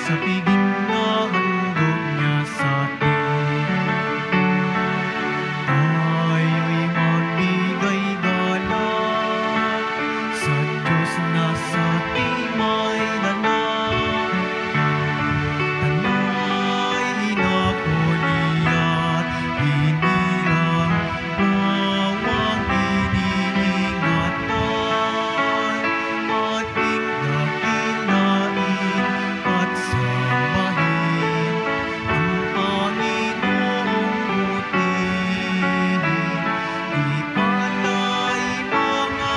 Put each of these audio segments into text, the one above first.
sa piging na handog niya sa atin. Tayo'y magbigay galang sa Diyos na sa timay nalang. Tanay hinapoli at hinirang, bawang iniingatan, ating dakilain at sambahin ang Panginoong butihin. Ialay mga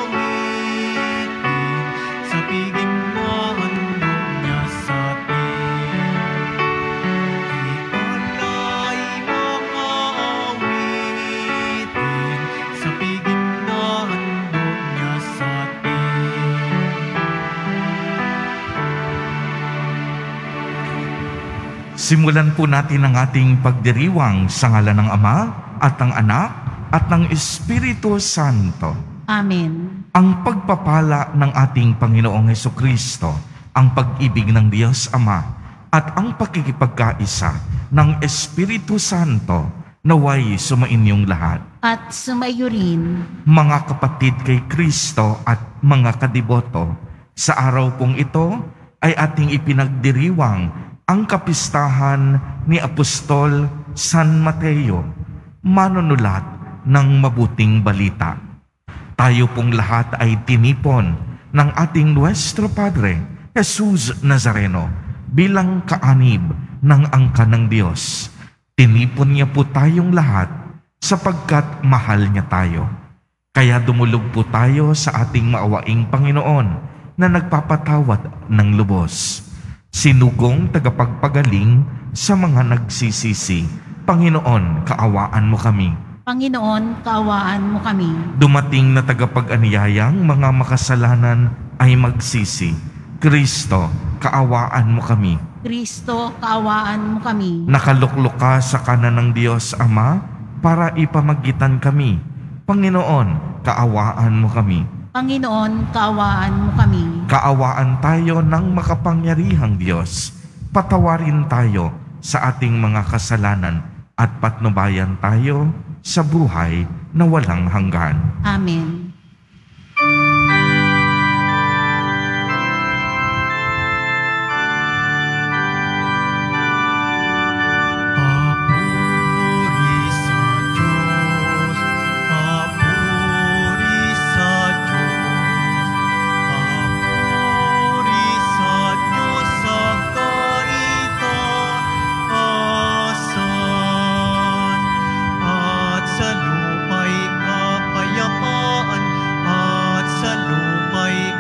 awitin sa piging na handog niya sa atin. Ialay mga awitin sa piging na handog niya sa atin. Simulan po natin ang ating pagdiriwang sa ngalan ng Ama at ng Anak at ng Espiritu Santo. Amen. Ang pagpapala ng ating Panginoong Hesukristo, ang pag-ibig ng Diyos Ama, at ang pakikipagkaisa ng Espiritu Santo naway sumainyong lahat. At sumayo rin. Mga kapatid kay Kristo at mga kadiboto, sa araw pong ito ay ating ipinagdiriwang ang kapistahan ni Apostol San Mateo, manunulat ng mabuting balita. Tayo pong lahat ay tinipon ng ating Nuestro Padre, Jesus Nazareno, bilang kaanib ng angkan ng Diyos. Tinipon niya po tayong lahat sapagkat mahal niya tayo. Kaya dumulog po tayo sa ating maawaing Panginoon na nagpapatawad ng lubos. Sinugong tagapagpagaling sa mga nagsisisi. Panginoon, kaawaan mo kami. Panginoon, kaawaan mo kami. Dumating na tagapag-aniyayang mga makasalanan ay magsisi. Kristo, kaawaan mo kami. Kristo, kaawaan mo kami. Nakaluklok ka sa kanan ng Diyos Ama para ipamagitan kami. Panginoon, kaawaan mo kami. Panginoon, kaawaan mo kami. Kaawaan tayo ng makapangyarihang Diyos. Patawarin tayo sa ating mga kasalanan at patnubayan tayo sa buhay na walang hanggan. Amen. Papuri sa Diyos, papuri sa Diyos, papuri sa Diyos sa kaitaasan, at sa lupa'y kapayapaan, at sa lupa'y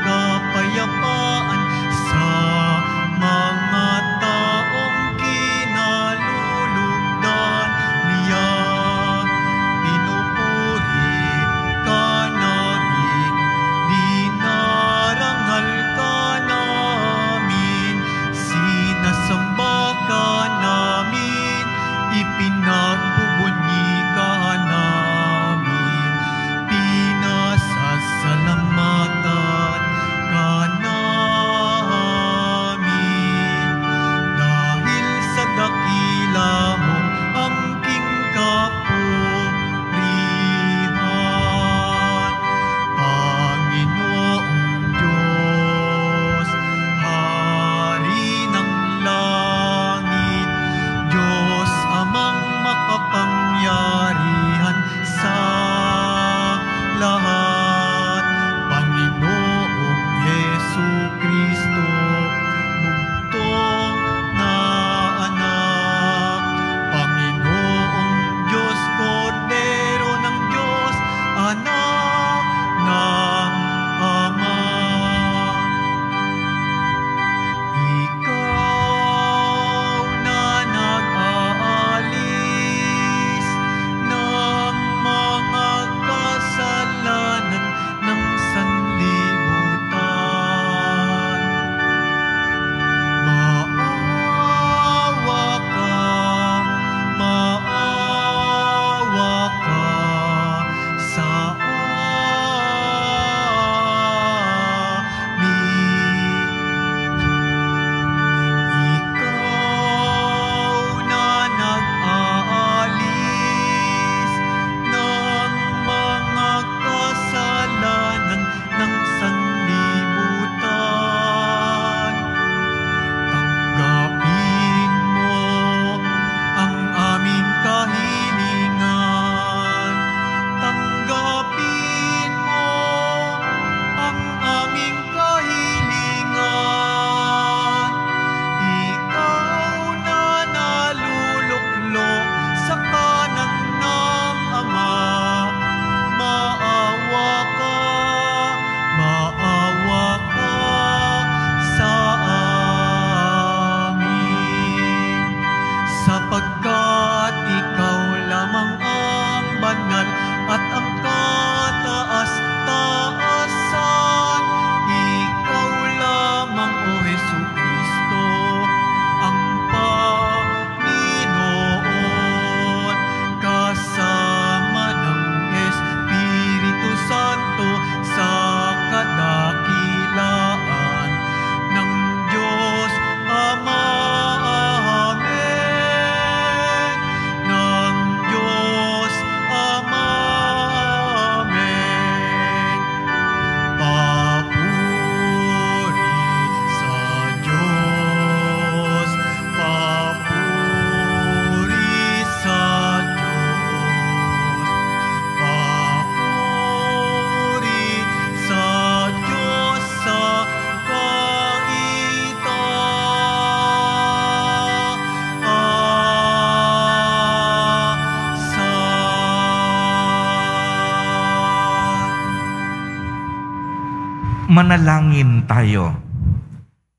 Manalangin tayo.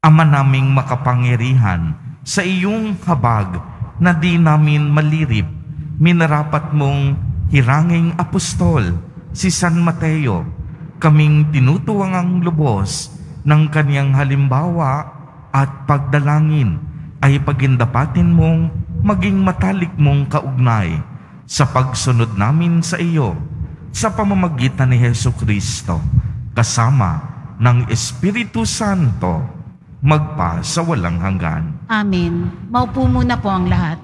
Ama naming makapangyarihan, sa iyong habag na di namin malirip, minarapat mong hiranging apostol, si San Mateo, kaming tinutuwangang lubos ng kaniyang halimbawa at pagdalangin ay pagindapatin mong maging matalik mong kaugnay sa pagsunod namin sa iyo sa pamamagitan ni Jesucristo, kasama ng Espiritu Santo, magpa sa walang hanggan. Amen. Maupo muna po ang lahat.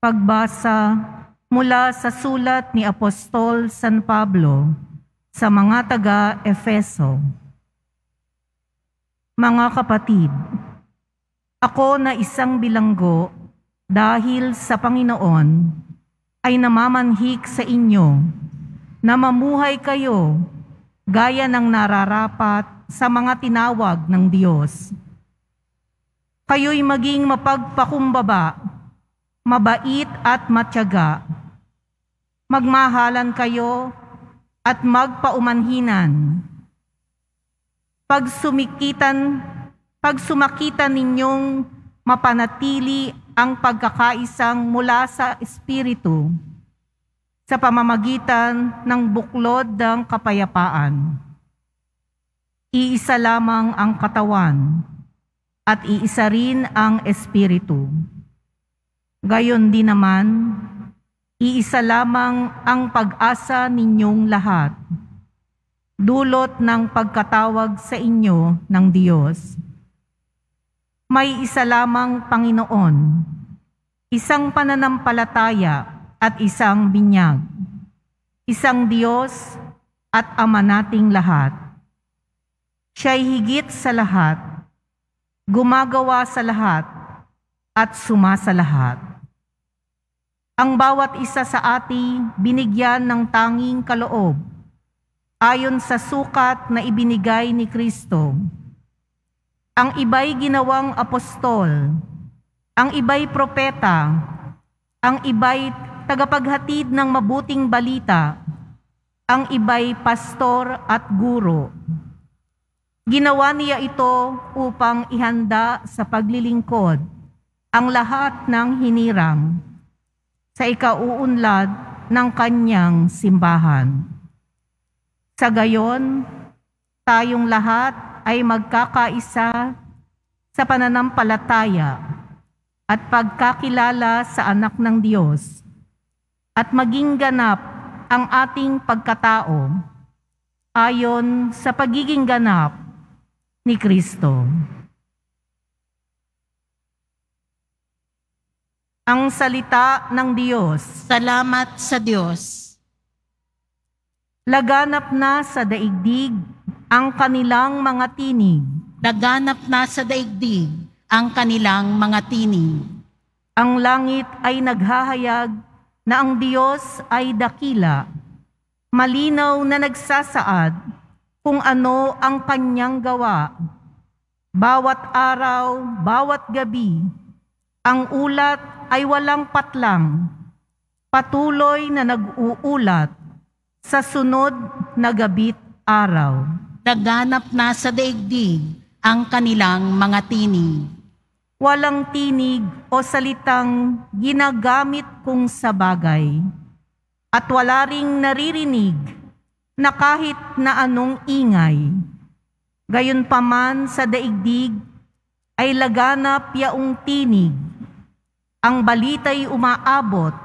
Pagbasa mula sa sulat ni Apostol San Pablo sa mga taga-Efeso. Mga kapatid, ako na isang bilanggo dahil sa Panginoon ay namamanhik sa inyo na mamuhay kayo gaya ng nararapat sa mga tinawag ng Diyos. Kayo'y maging mapagpakumbaba, mabait at matyaga. Magmahalan kayo at magpaumanhinan. Pagsumakitan ninyong mapanatili ang pagkakaisang mula sa Espiritu sa pamamagitan ng buklod ng kapayapaan. Iisa lamang ang katawan at iisa rin ang Espiritu. Gayon din naman, iisa lamang ang pag-asa ninyong lahat, dulot ng pagkatawag sa inyo ng Diyos. May isa lamang Panginoon, isang pananampalataya at isang binyag, isang Diyos at Ama nating lahat. Siya'y higit sa lahat, gumagawa sa lahat, at sumasa lahat. Ang bawat isa sa atin binigyan ng tanging kaloob, ayon sa sukat na ibinigay ni Kristo. Ang iba'y ginawang apostol, ang iba'y propeta, ang iba'y tagapaghatid ng mabuting balita, ang iba'y pastor at guro. Ginawa niya ito upang ihanda sa paglilingkod ang lahat ng hinirang sa ikauunlad ng kanyang simbahan. Sa gayon, tayong lahat ay magkakaisa sa pananampalataya at pagkakilala sa anak ng Diyos at maging ganap ang ating pagkatao ayon sa pagiging ganap ni Kristo. Ang salita ng Diyos. Salamat sa Diyos. Laganap na sa daigdig ang kanilang mga tinig. Laganap na sa daigdig ang kanilang mga tinig. Ang langit ay naghahayag na ang Diyos ay dakila. Malinaw na nagsasaad kung ano ang kanyang gawa. Bawat araw, bawat gabi, ang ulat ay walang patlang, patuloy na nag-uulat sa sunod na gabit araw. Laganap na sa daigdig ang kanilang mga tinig. Walang tinig o salitang ginagamit kung sa bagay, at wala ring naririnig na kahit na anong ingay. Gayunpaman sa daigdig ay laganap yaong tinig. Ang balita'y umaabot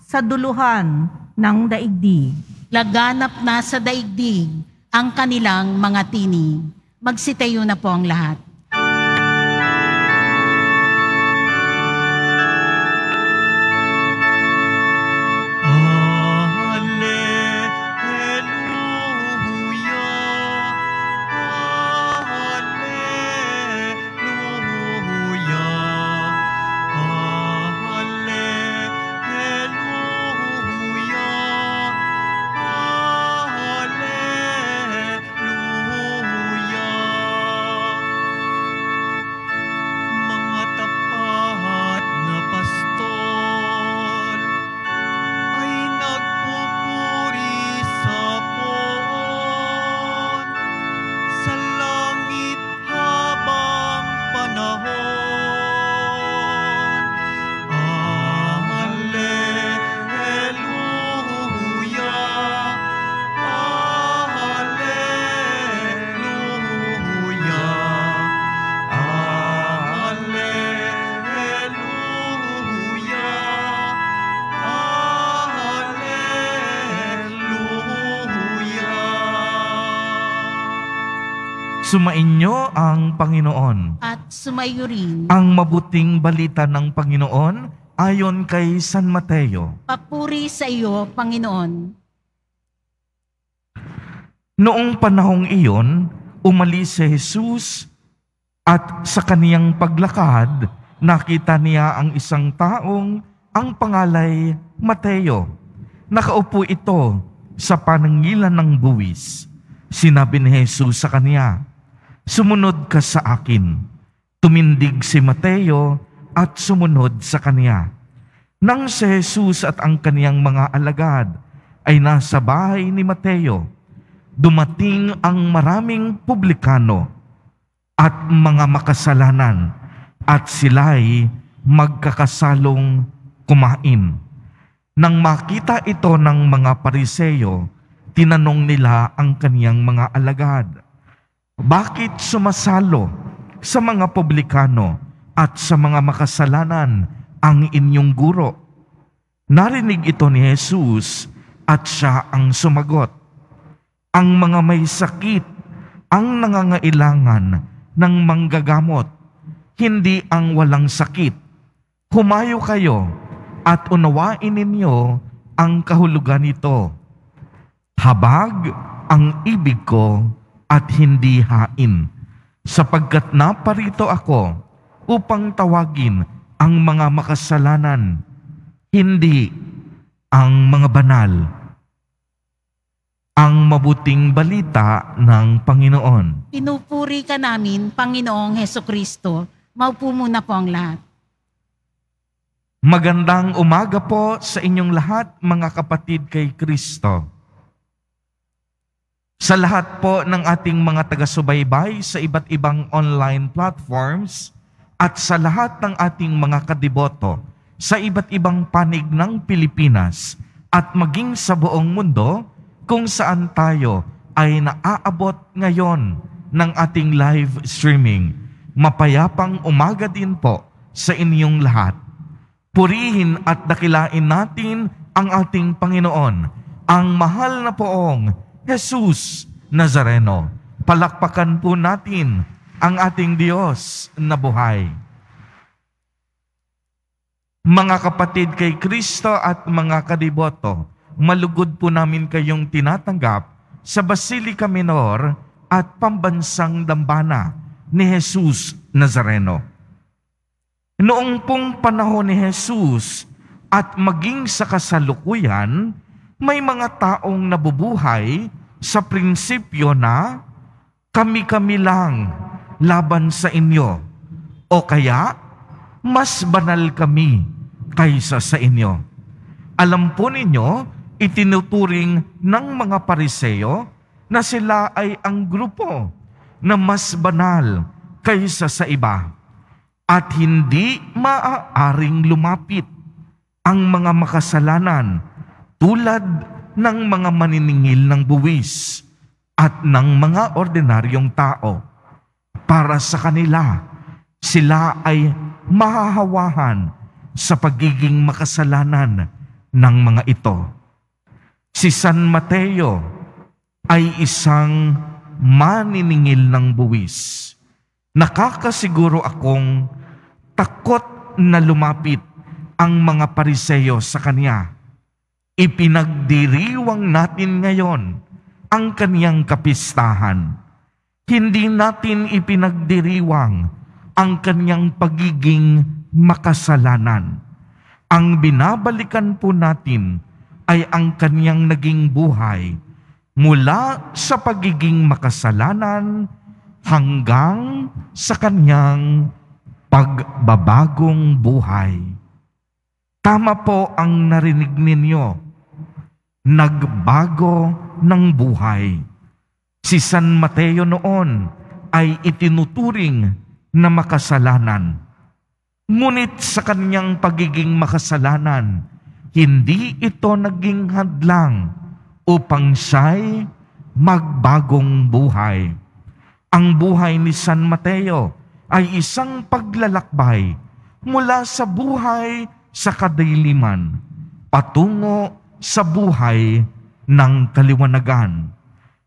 sa duluhan ng daigdig. Laganap na sa daigdig ang kanilang mga tinig. Magsitayo na po ang lahat. Sumainyo ang Panginoon. At sumayo rin. Ang mabuting balita ng Panginoon ayon kay San Mateo. Papuri sa iyo, Panginoon. Noong panahong iyon, umalis si Jesus at sa kaniyang paglakad, nakita niya ang isang taong ang pangalay Mateo. Nakaupo ito sa panangilan ng buwis. Sinabi ni Jesus sa kaniya, "Sumunod ka sa akin." Tumindig si Mateo at sumunod sa kaniya. Nang si Jesus at ang kaniyang mga alagad ay nasa bahay ni Mateo, dumating ang maraming publikano at mga makasalanan at sila'y magkakasalong kumain. Nang makita ito ng mga Pariseo, tinanong nila ang kaniyang mga alagad, "Bakit sumasalo sa mga publikano at sa mga makasalanan ang inyong guro?" Narinig ito ni Jesus at siya ang sumagot, "Ang mga may sakit ang nangangailangan ng manggagamot, hindi ang walang sakit. Humayo kayo at unawain ninyo ang kahulugan nito. Habag ang ibig ko at hindi hain, sapagkat naparito ako upang tawagin ang mga makasalanan, hindi ang mga banal." Ang mabuting balita ng Panginoon. Pinupuri ka namin, Panginoong Hesukristo. Maupo muna po ang lahat. Magandang umaga po sa inyong lahat, mga kapatid kay Kristo. Sa lahat po ng ating mga taga-subaybay sa iba't ibang online platforms at sa lahat ng ating mga kadiboto sa iba't ibang panig ng Pilipinas at maging sa buong mundo kung saan tayo ay naaabot ngayon ng ating live streaming. Mapayapang umaga din po sa inyong lahat. Purihin at dakilain natin ang ating Panginoon, ang mahal na poong Jesus Nazareno. Palakpakan po natin ang ating Diyos na buhay. Mga kapatid kay Kristo at mga kadiboto, malugod po namin kayong tinatanggap sa Basilica Minor at Pambansang Dambana ni Jesus Nazareno. Noong pong panahon ni Jesus at maging sa kasalukuyan, may mga taong nabubuhay sa prinsipyo na kami-kami lang laban sa inyo, o kaya mas banal kami kaysa sa inyo. Alam po ninyo, itinuturing ng mga Pariseo na sila ay ang grupo na mas banal kaysa sa iba at hindi maaaring lumapit ang mga makasalanan tulad ng mga maniningil ng buwis at ng mga ordinaryong tao. Para sa kanila, sila ay mahahawahan sa pagiging makasalanan ng mga ito. Si San Mateo ay isang maniningil ng buwis. Nakakasiguro akong takot na lumapit ang mga Pariseo sa kanya. Ipinagdiriwang natin ngayon ang kaniyang kapistahan. Hindi natin ipinagdiriwang ang kaniyang pagiging makasalanan. Ang binabalikan po natin ay ang kaniyang naging buhay mula sa pagiging makasalanan hanggang sa kaniyang pagbabagong buhay. Tama po ang narinig ninyo, nagbago ng buhay. Si San Mateo noon ay itinuturing na makasalanan. Ngunit sa kaniyang pagiging makasalanan, hindi ito naging hadlang upang siya'y magbagong buhay. Ang buhay ni San Mateo ay isang paglalakbay mula sa buhay sa kadiliman patungo sa buhay ng kaliwanagan.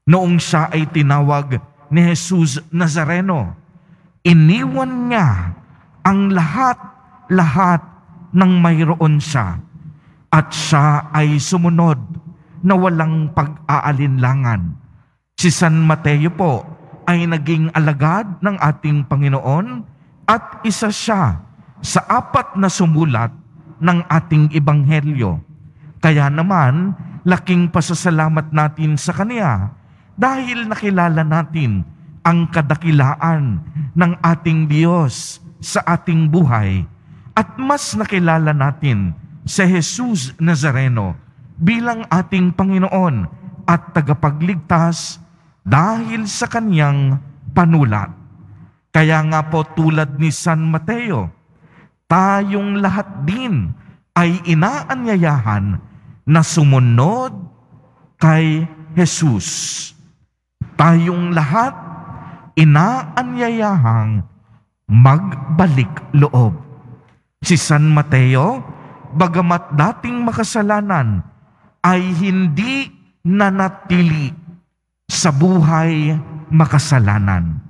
Noong siya ay tinawag ni Jesus Nazareno. Iniwan niya ang lahat ng mayroon siya at siya ay sumunod na walang pag-aalinlangan. Si San Mateo po ay naging alagad ng ating Panginoon at isa siya sa 4 na sumulat ng ating Ebanghelyo. Kaya naman, laking pasasalamat natin sa Kanya dahil nakilala natin ang kadakilaan ng ating Diyos sa ating buhay at mas nakilala natin si Jesus Nazareno bilang ating Panginoon at tagapagligtas dahil sa Kanyang panulat. Kaya nga po tulad ni San Mateo, tayong lahat din ay inaanyayahan na sumunod kay Jesus. Tayong lahat inaanyayahang magbalik loob. Si San Mateo, bagamat dating makasalanan, ay hindi nanatili sa buhay makasalanan.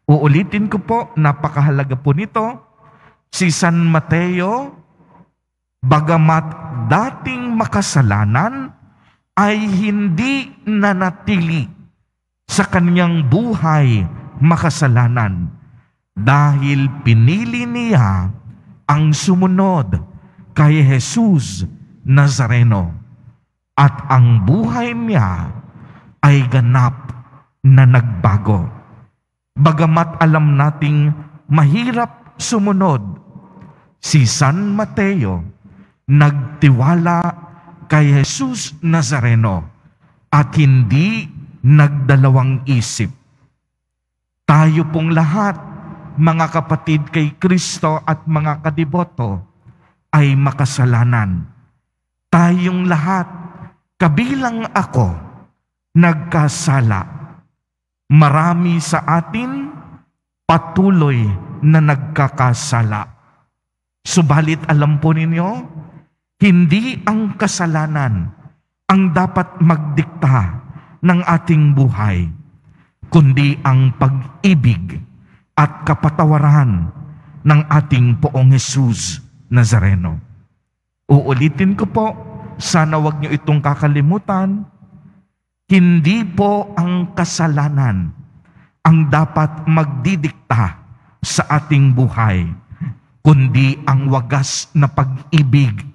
Uulitin ko po, napakahalaga po nito. Si San Mateo, bagamat dating makasalanan, ay hindi nanatili sa kanyang buhay makasalanan dahil pinili niya ang sumunod kay Jesus Nazareno at ang buhay niya ay ganap na nagbago. Bagamat alam nating mahirap sumunod, si San Mateo nagtiwala kay Jesus Nazareno at hindi nagdalawang isip. Tayo pong lahat, mga kapatid kay Kristo at mga kadiboto, ay makasalanan. Tayong lahat, kabilang ako, nagkasala. Marami sa atin patuloy na nagkakasala. Subalit alam po ninyo, hindi ang kasalanan ang dapat magdikta ng ating buhay, kundi ang pag-ibig at kapatawaran ng ating Poong Jesus Nazareno. Uulitin ko po, sana wag niyo itong kakalimutan, hindi po ang kasalanan ang dapat magdidikta sa ating buhay, kundi ang wagas na pag-ibig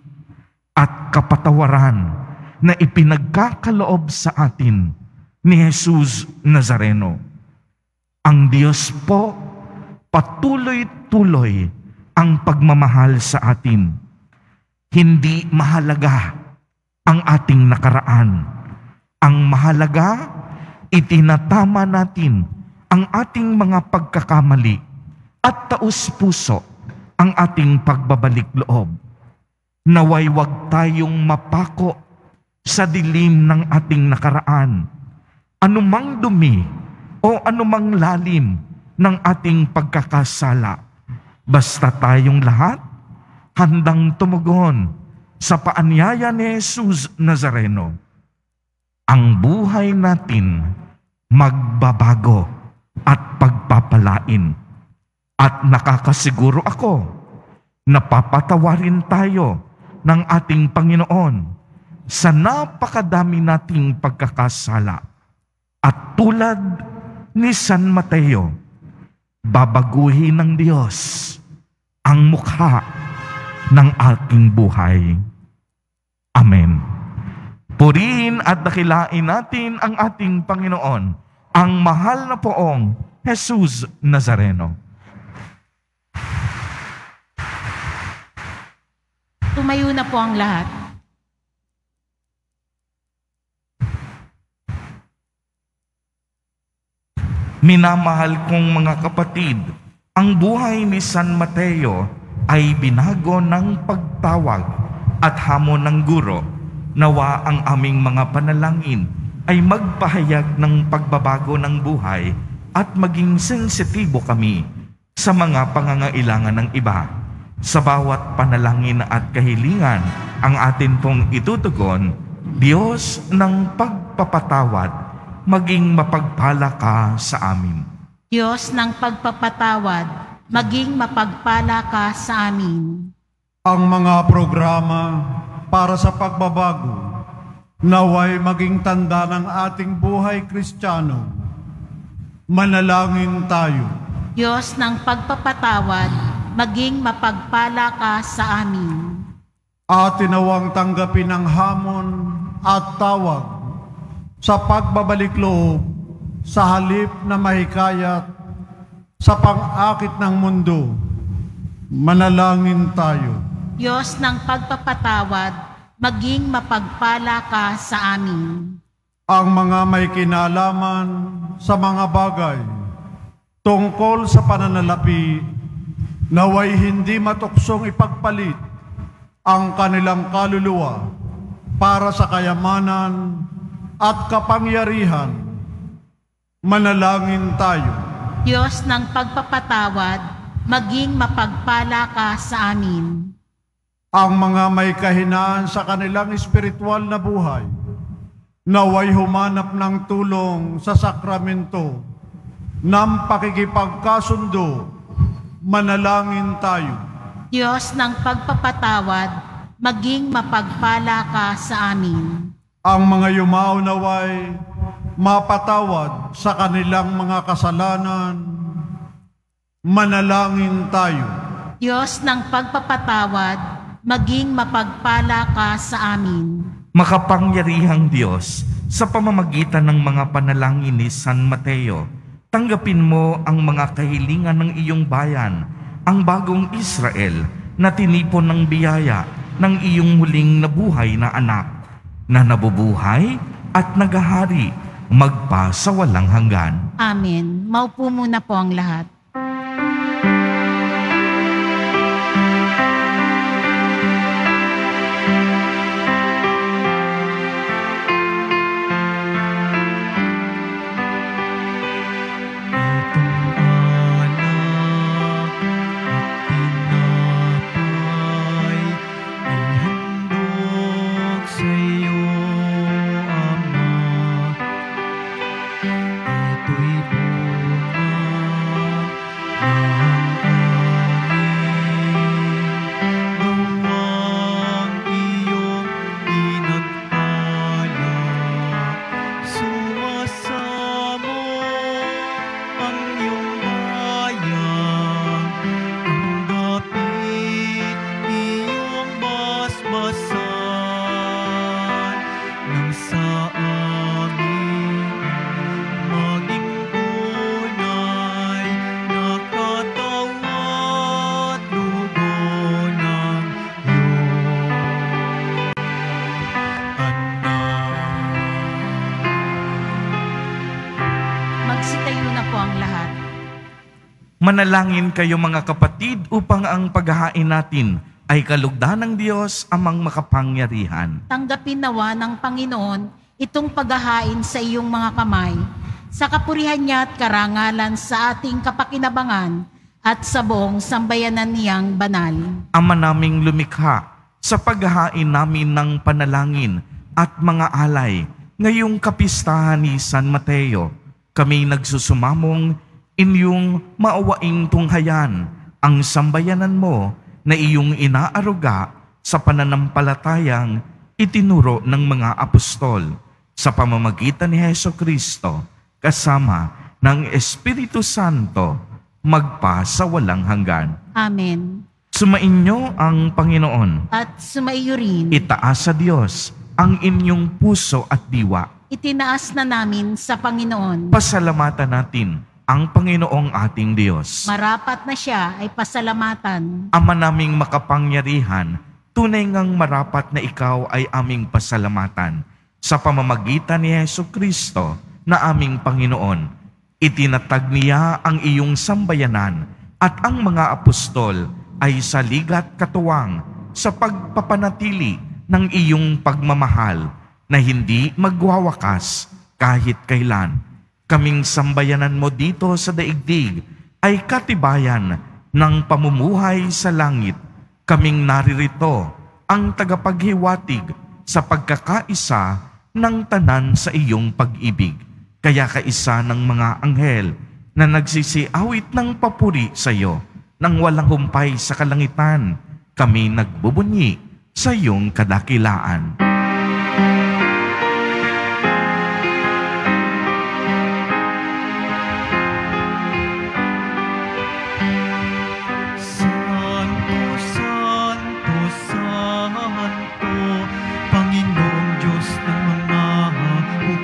at kapatawaran na ipinagkakaloob sa atin ni Jesus Nazareno. Ang Diyos po patuloy-tuloy ang pagmamahal sa atin. Hindi mahalaga ang ating nakaraan. Ang mahalaga, itinatama natin ang ating mga pagkakamali at taus-puso ang ating pagbabalik loob. Naway wag tayong mapako sa dilim ng ating nakaraan. Anumang dumi o anumang lalim ng ating pagkakasala, basta tayong lahat handang tumugon sa paanyaya ni Jesus Nazareno. Ang buhay natin magbabago at pagpapalain. At nakakasiguro ako na papatawarin tayo ng ating Panginoon sa napakadami nating pagkakasala. At tulad ni San Mateo, babaguhin ng Diyos ang mukha ng ating buhay. Amen. Purihin at dakilain natin ang ating Panginoon, ang mahal na Poong Jesus Nazareno. Tumayo na po ang lahat. Minamahal kong mga kapatid, ang buhay ni San Mateo ay binago ng pagtawag at hamon ng guro. Nawa ang aming mga panalangin ay magpahayag ng pagbabago ng buhay at maging sensitibo kami sa mga pangangailangan ng iba. Sa bawat panalangin at kahilingan ang atin pong itutugon, Diyos ng pagpapatawad, maging mapagpala ka sa amin. Diyos ng pagpapatawad, maging mapagpala ka sa amin. Ang mga programa para sa pagbabago, naway maging tanda ng ating buhay Kristiyano. Manalangin tayo. Diyos ng pagpapatawad, maging mapagpala ka sa amin. At tinawang tanggapin ang hamon at tawag sa pagbabalik loob sa halip na mahikayat sa pang-akit ng mundo. Manalangin tayo. Diyos ng pagpapatawad, maging mapagpala ka sa amin. Ang mga may kinalaman sa mga bagay tungkol sa pananalapi, naway hindi matuksong ipagpalit ang kanilang kaluluwa para sa kayamanan at kapangyarihan. Manalangin tayo. Diyos ng pagpapatawad, maging mapagpala ka sa amin. Ang mga may kahinaan sa kanilang espiritual na buhay, naway humanap ng tulong sa sakramento ng pakikipagkasundo. Manalangin tayo. Diyos ng pagpapatawad, maging mapagpala ka sa amin. Ang mga yumao naway mapatawad sa kanilang mga kasalanan. Manalangin tayo. Diyos ng pagpapatawad, maging mapagpala ka sa amin. Makapangyarihang Diyos, sa pamamagitan ng mga panalangin ni San Mateo, tanggapin mo ang mga kahilingan ng iyong bayan, ang bagong Israel na tinipon ng biyaya ng iyong muling nabuhay na anak, na nabubuhay at naghahari magpa sa walang hanggan. Amen. Maupo muna po ang lahat. Manalangin kayo mga kapatid upang ang paghahain natin ay kalugdan ng Diyos amang makapangyarihan. Tanggapin nawa ng Panginoon itong paghahain sa iyong mga kamay, sa kapurihan niya at karangalan sa ating kapakinabangan at sa buong sambayanan niyang banal. Ama naming lumikha, sa paghahain namin ng panalangin at mga alay ngayong kapistahan ni San Mateo, kami nagsusumamong inyong maawaing tunghayan ang sambayanan mo na iyong inaaruga sa pananampalatayang itinuro ng mga apostol sa pamamagitan ni Hesukristo kasama ng Espiritu Santo magpa sa walang hanggan. Amen. Sumainyo ang Panginoon. At sumaiyo rin. Itaas sa Diyos ang inyong puso at diwa. Itinaas na namin sa Panginoon. Pasalamatan natin ang Panginoong ating Diyos. Marapat na siya ay pasalamatan. Ama naming makapangyarihan, tunay ngang marapat na ikaw ay aming pasalamatan sa pamamagitan ni Hesukristo na aming Panginoon. Itinatag niya ang iyong sambayanan at ang mga apostol ay saligat katuwang sa pagpapanatili ng iyong pagmamahal na hindi magwawakas kahit kailan. Kaming sambayanan mo dito sa daigdig ay katibayan ng pamumuhay sa langit. Kaming naririto ang tagapaghiwatig sa pagkakaisa ng tanan sa iyong pag-ibig. Kaya kaisa ng mga anghel na nagsisiawit ng papuri sa iyo, nang walang humpay sa kalangitan, kami nagbubunyi sa iyong kadakilaan. Santo, Santo, Santo, Panginoong Diyos ng mga hukbo.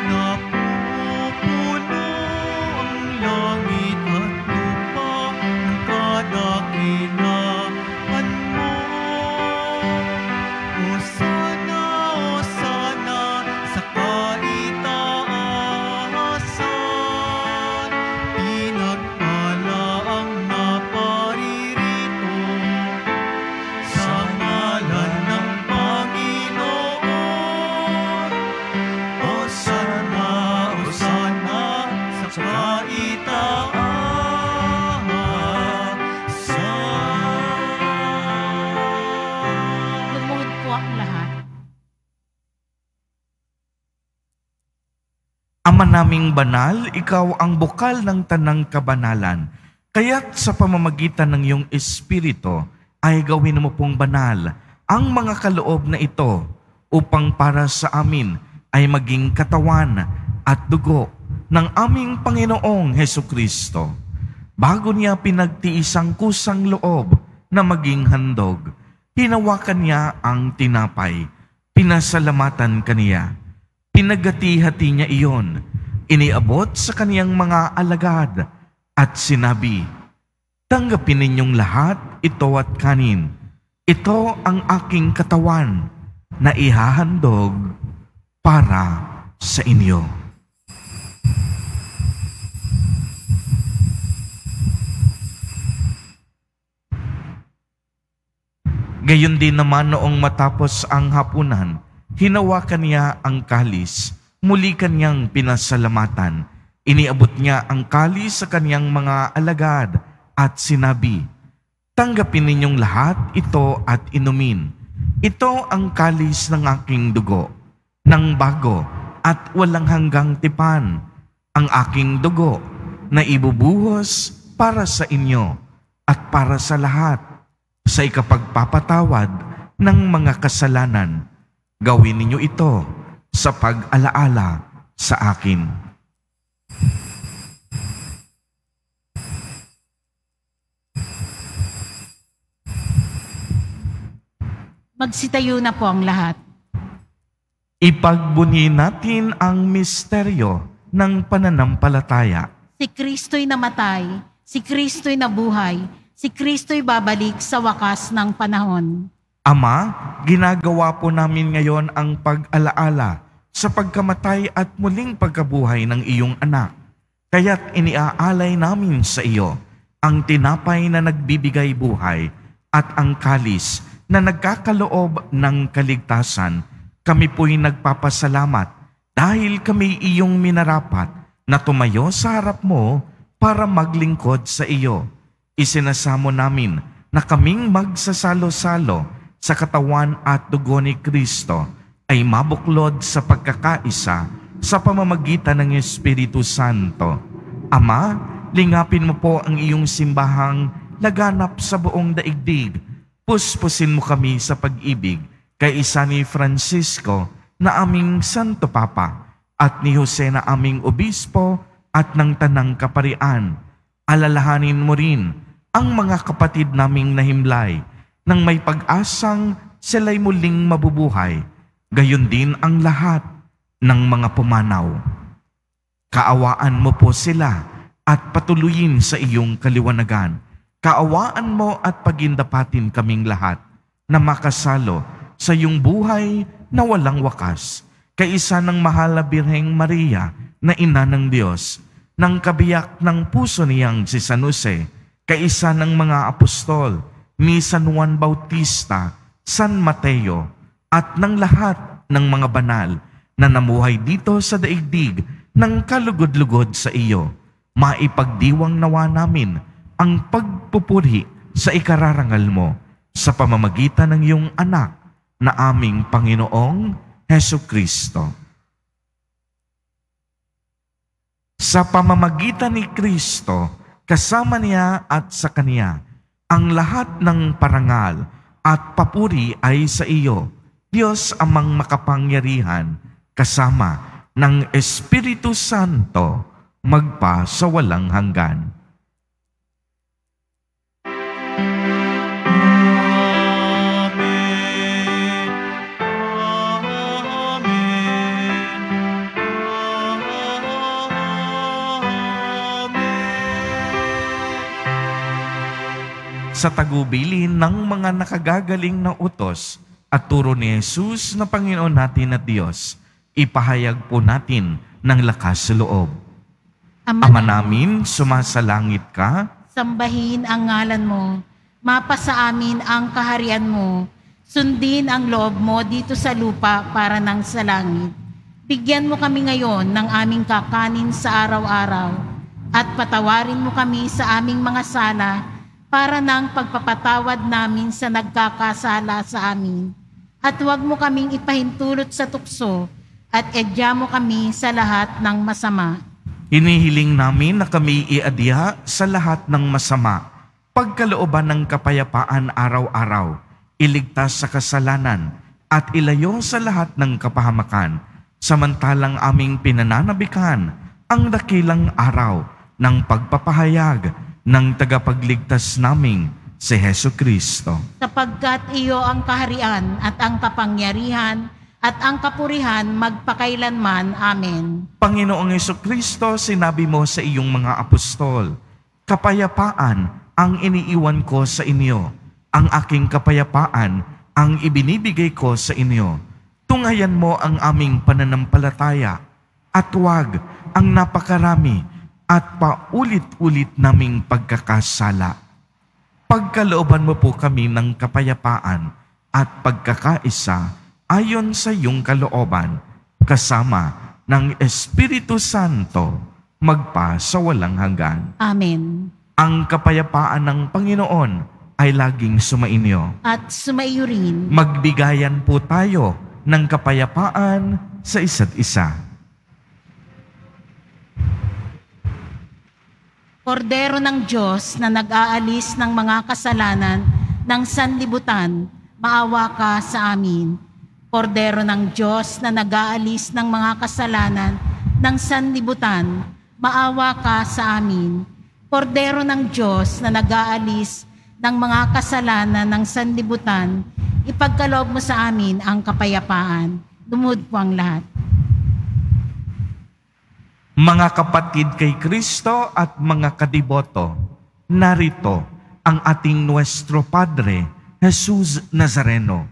Napupuno ang langit at lupa ng kadakilaan mo. Hosana, Hosana sa kaitaasan. Pinagpala ang naparirito sa ngalan ng Panginoon. Hosana, Hosana sa kaitaasan. Lumuhod po ang lahat. Ama naming banal, ikaw ang bukal ng tanang kabanalan. Kaya't sa pamamagitan ng iyong Espiritu ay gawin mo pong banal ang mga kaloob na ito upang para sa amin ay maging katawan at dugo ng aming Panginoong Hesukristo. Bago niya pinagtiis ang kusang loob na maging handog, hinawakan niya ang tinapay, pinasalamatan kaniya. Pinagati-hati niya iyon, iniabot sa kaniyang mga alagad at sinabi, "Tanggapin ninyong lahat ito at kanin. Ito ang aking katawan na ihahandog para sa inyo." Gayon din naman noong matapos ang hapunan, hinawakan niya ang kalis, muli kanyang pinasalamatan. Iniabot niya ang kalis sa kanyang mga alagad at sinabi, "Tanggapin ninyong lahat ito at inumin. Ito ang kalis ng aking dugo, ng bago at walang hanggang tipan, ang aking dugo na ibubuhos para sa inyo at para sa lahat sa ikapagpapatawad ng mga kasalanan. Gawin ninyo ito sa pag-alaala sa akin." Magsitayo na po ang lahat. Ipagbunyi natin ang misteryo ng pananampalataya. Si Kristo'y namatay, si Kristo'y nabuhay, si Kristo'y babalik sa wakas ng panahon. Ama, ginagawa po namin ngayon ang pag-alaala sa pagkamatay at muling pagkabuhay ng iyong anak. Kaya't iniaalay namin sa iyo ang tinapay na nagbibigay buhay at ang kalis na nagkakaloob ng kaligtasan. Kami po'y nagpapasalamat dahil kami iyong minarapat na tumayo sa harap mo para maglingkod sa iyo. Isinasamo namin na kaming magsasalo-salo sa katawan at dugo ni Kristo ay mabuklod sa pagkakaisa sa pamamagitan ng Espiritu Santo. Ama, lingapin mo po ang iyong simbahang laganap sa buong daigdig. Puspusin mo kami sa pag-ibig kay isa ni Francisco na aming Santo Papa at ni Jose na aming Obispo at ng Tanang Kaparian. Alalahanin mo rin ang mga kapatid naming nahimlay nang may pag-asang sila'y muling mabubuhay. Gayon din ang lahat ng mga pumanaw. Kaawaan mo po sila at patuloyin sa iyong kaliwanagan. Kaawaan mo at pagindapatin kaming lahat na makasalo sa iyong buhay na walang wakas. Kaisa ng mahal na Birheng Maria na ina ng Diyos, ng kabiyak ng puso niyang si San Jose, kaisa ng mga apostol, ni San Juan Bautista, San Mateo, at ng lahat ng mga banal na namuhay dito sa daigdig ng kalugod-lugod sa iyo. Maipagdiwang nawa namin ang pagpupuri sa ikararangal mo sa pamamagitan ng iyong anak na aming Panginoong Hesukristo. Sa pamamagitan ni Kristo, kasama niya at sa Kanya, ang lahat ng parangal at papuri ay sa iyo, Diyos amang makapangyarihan, kasama ng Espiritu Santo, magpa sa walang hanggan. Sa tagubilin ng mga nakagagaling na utos at turo ni Jesus na Panginoon natin at Diyos, ipahayag po natin ng lakas sa loob. Ama namin, sumasalangit ka, sambahin ang ngalan mo, mapasa amin ang kaharian mo, sundin ang loob mo dito sa lupa para nang sa langit. Bigyan mo kami ngayon ng aming kakanin sa araw-araw at patawarin mo kami sa aming mga sala para nang pagpapatawad namin sa nagkakasala sa amin. At huwag mo kaming ipahintulot sa tukso at edya mo kami sa lahat ng masama. Hinihiling namin na kami iadya sa lahat ng masama, pagkalooban ng kapayapaan araw-araw, iligtas sa kasalanan at ilayo sa lahat ng kapahamakan, samantalang aming pinananabikan ang dakilang araw ng pagpapahayag ng tagapagligtas naming si Hesu Kristo. Sapagkat iyo ang kaharian at ang kapangyarihan at ang kapurihan magpakailanman. Amen. Panginoong Hesu Kristo, sinabi mo sa iyong mga apostol, kapayapaan ang iniiwan ko sa inyo, ang aking kapayapaan ang ibinibigay ko sa inyo. Tunghayan mo ang aming pananampalataya at huwag ang napakarami at paulit-ulit naming pagkakasala. Pagkalooban mo po kami ng kapayapaan at pagkakaisa ayon sa iyong kalooban, kasama ng Espiritu Santo, magpa sa walang hanggan. Amen. Ang kapayapaan ng Panginoon ay laging sumainyo. At sumaiyo rin. Magbigayan po tayo ng kapayapaan sa isa't isa. Kordero ng Diyos na nag-aalis ng mga kasalanan ng sanlibutan, maawa ka sa amin. Kordero ng Diyos na nag-aalis ng mga kasalanan ng sanlibutan, maawa ka sa amin. Kordero ng Diyos na nag-aalis ng mga kasalanan ng sanlibutan, ipagkaloob mo sa amin ang kapayapaan. Lumod po ang lahat. Mga kapatid kay Kristo at mga kadiboto, narito ang ating Nuestro Padre, Jesus Nazareno.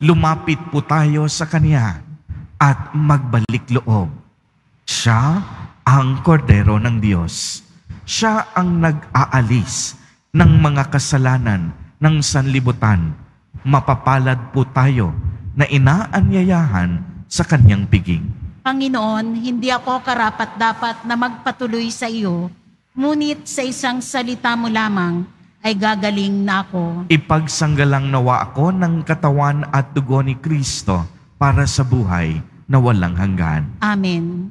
Lumapit po tayo sa Kanya at magbalik loob. Siya ang Kordero ng Diyos. Siya ang nag-aalis ng mga kasalanan ng sanlibutan. Mapapalad po tayo na inaanyayahan sa Kanyang piging. Panginoon, hindi ako karapat-dapat na magpatuloy sa iyo, ngunit sa isang salita mo lamang ay gagaling na ako. Ipagsanggalang nawa ako ng katawan at dugo ni Kristo para sa buhay na walang hanggan. Amen.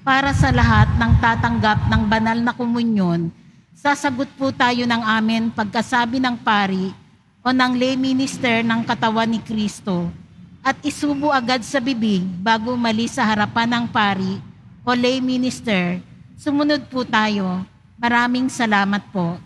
Para sa lahat ng tatanggap ng banal na komunyon, sasagot po tayo ng amen pagkasabi ng pari o ng lay minister ng katawan ni Kristo at isubo agad sa bibig bago umalis sa harapan ng pari o lay minister. Sumunod po tayo. Maraming salamat po.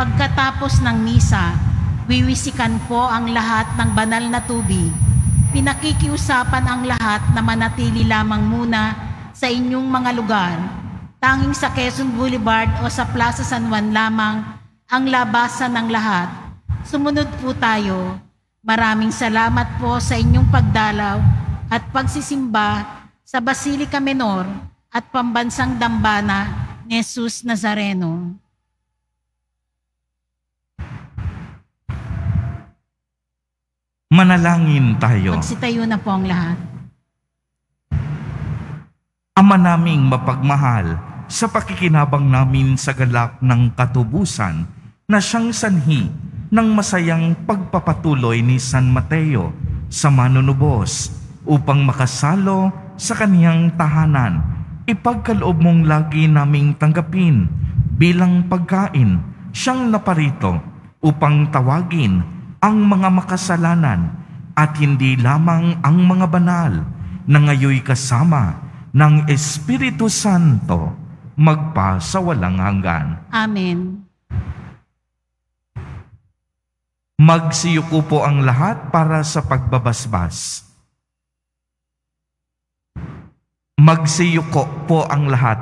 Pagkatapos ng misa, wiwisikan po ang lahat ng banal na tubig. Pinakikiusapan ang lahat na manatili lamang muna sa inyong mga lugar. Tanging sa Quezon Boulevard o sa Plaza San Juan lamang ang labasan ng lahat. Sumunod po tayo. Maraming salamat po sa inyong pagdalaw at pagsisimba sa Basilica Menor at Pambansang Dambana ni Jesus Nazareno. Manalangin tayo. Magsitayo na po ang lahat. Ama naming mapagmahal, sa pakikinabang namin sa galak ng katubusan na siyang sanhi ng masayang pagpapatuloy ni San Mateo sa manunubos upang makasalo sa kaniyang tahanan, ipagkaloob mong lagi naming tanggapin bilang pagkain siyang naparito upang tawagin ang mga makasalanan at hindi lamang ang mga banal na ngayoy kasama ng Espiritu Santo magpa sa walang hanggan. Amen. Magsiyuko po ang lahat para sa pagbabasbas. Magsiyuko po ang lahat.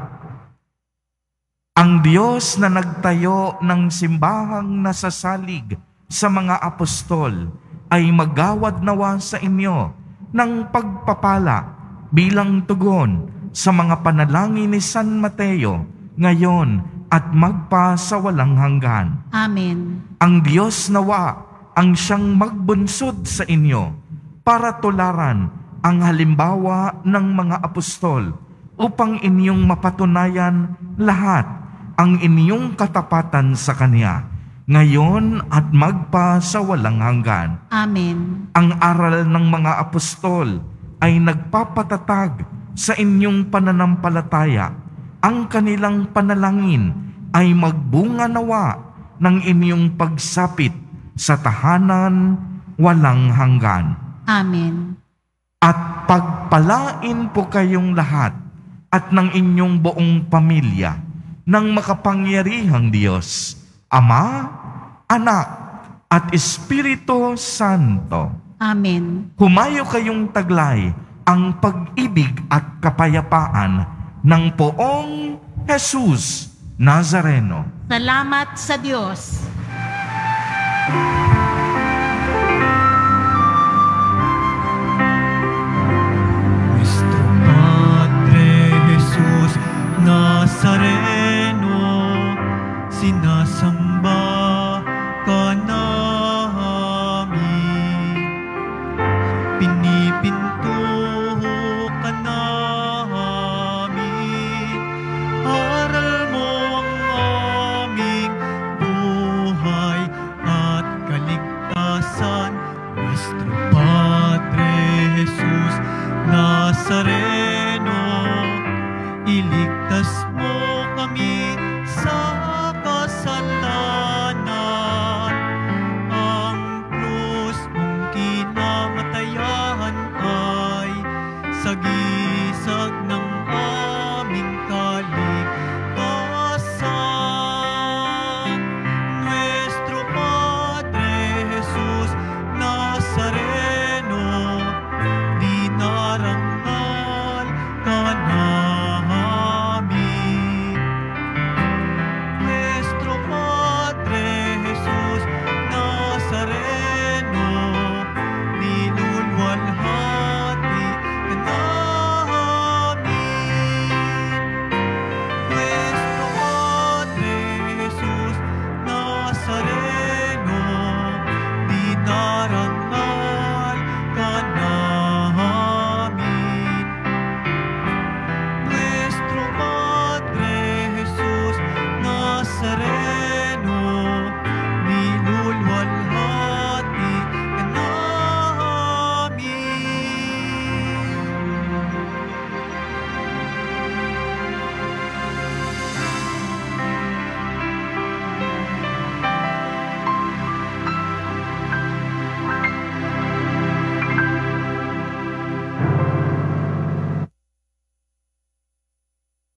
Ang Diyos na nagtayo ng simbahang nasasalig sa mga apostol ay magawad nawa sa inyo ng pagpapala bilang tugon sa mga panalangin ni San Mateo ngayon at magpa sa walang hanggan. Amen. Ang Diyos nawa ang siyang magbunsod sa inyo para tularan ang halimbawa ng mga apostol upang inyong mapatunayan lahat ang inyong katapatan sa Kanya ngayon at magpa sa walang hanggan. Amen. Ang aral ng mga apostol ay nagpapatatag sa inyong pananampalataya. Ang kanilang panalangin ay magbunga nawa ng inyong pagsapit sa tahanan walang hanggan. Amen. At pagpalain po kayong lahat at ng inyong buong pamilya ng makapangyarihang Diyos, Ama, Anak, at Espiritu Santo. Amen. Humayo kayong taglay ang pag-ibig at kapayapaan ng poong Jesus Nazareno. Salamat sa Diyos.